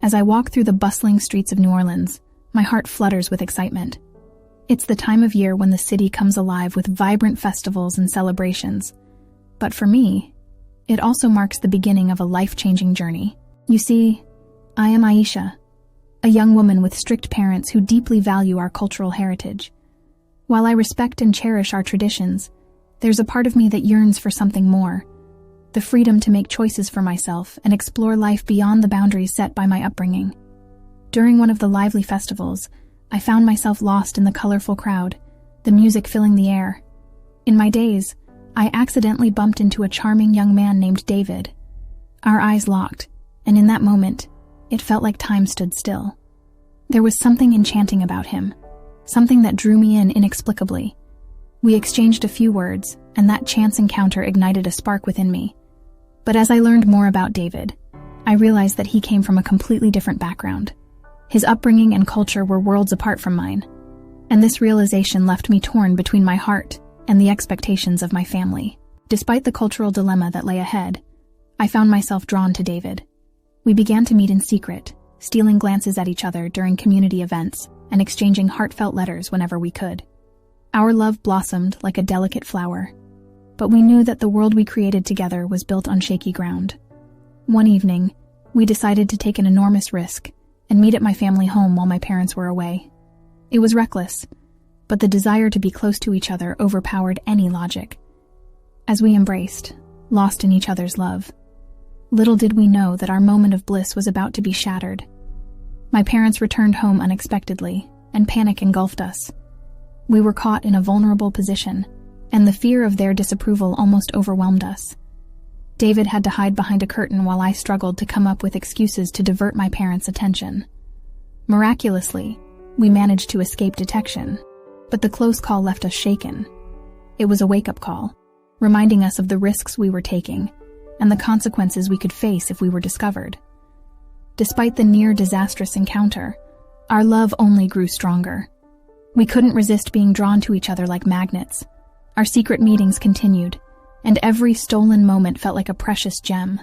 As I walk through the bustling streets of New Orleans, my heart flutters with excitement. It's the time of year when the city comes alive with vibrant festivals and celebrations. But for me, it also marks the beginning of a life-changing journey. You see, I am Aisha, a young woman with strict parents who deeply value our cultural heritage. While I respect and cherish our traditions, there's a part of me that yearns for something more. The freedom to make choices for myself and explore life beyond the boundaries set by my upbringing. During one of the lively festivals, I found myself lost in the colorful crowd, the music filling the air. In my daze, I accidentally bumped into a charming young man named David. Our eyes locked, and in that moment, it felt like time stood still. There was something enchanting about him, something that drew me in inexplicably. We exchanged a few words, and that chance encounter ignited a spark within me. But as I learned more about David, I realized that he came from a completely different background. His upbringing and culture were worlds apart from mine, and this realization left me torn between my heart and the expectations of my family. Despite the cultural dilemma that lay ahead, I found myself drawn to David. We began to meet in secret, stealing glances at each other during community events and exchanging heartfelt letters whenever we could. Our love blossomed like a delicate flower, but we knew that the world we created together was built on shaky ground. One evening, we decided to take an enormous risk and meet at my family home while my parents were away. It was reckless, but the desire to be close to each other overpowered any logic. As we embraced, lost in each other's love, little did we know that our moment of bliss was about to be shattered. My parents returned home unexpectedly, and panic engulfed us. We were caught in a vulnerable position, and the fear of their disapproval almost overwhelmed us. David had to hide behind a curtain while I struggled to come up with excuses to divert my parents' attention. Miraculously, we managed to escape detection, but the close call left us shaken. It was a wake-up call, reminding us of the risks we were taking and the consequences we could face if we were discovered. Despite the near-disastrous encounter, our love only grew stronger. We couldn't resist being drawn to each other like magnets. Our secret meetings continued, and every stolen moment felt like a precious gem.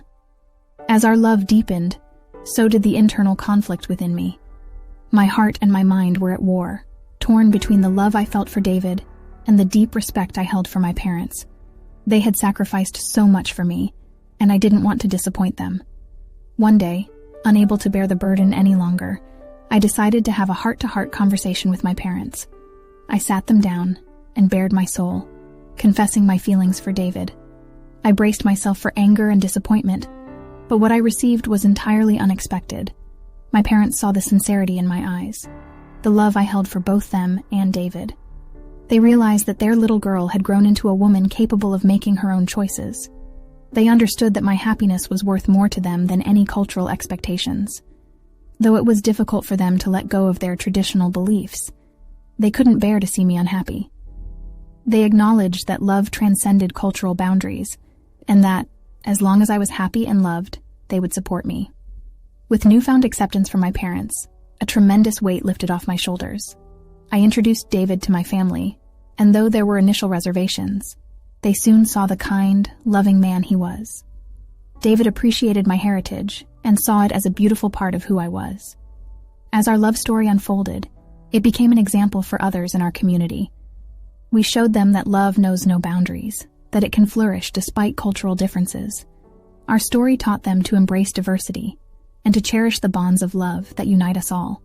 As our love deepened, so did the internal conflict within me. My heart and my mind were at war, torn between the love I felt for David and the deep respect I held for my parents. They had sacrificed so much for me, and I didn't want to disappoint them. One day, unable to bear the burden any longer, I decided to have a heart-to-heart conversation with my parents. I sat them down and bared my soul, confessing my feelings for David. I braced myself for anger and disappointment, but what I received was entirely unexpected. My parents saw the sincerity in my eyes, the love I held for both them and David. They realized that their little girl had grown into a woman capable of making her own choices. They understood that my happiness was worth more to them than any cultural expectations. Though it was difficult for them to let go of their traditional beliefs, they couldn't bear to see me unhappy. They acknowledged that love transcended cultural boundaries, and that, as long as I was happy and loved, they would support me. With newfound acceptance from my parents, a tremendous weight lifted off my shoulders. I introduced David to my family, and though there were initial reservations, they soon saw the kind, loving man he was. David appreciated my heritage and saw it as a beautiful part of who I was. As our love story unfolded, it became an example for others in our community. We showed them that love knows no boundaries, that it can flourish despite cultural differences. Our story taught them to embrace diversity and to cherish the bonds of love that unite us all.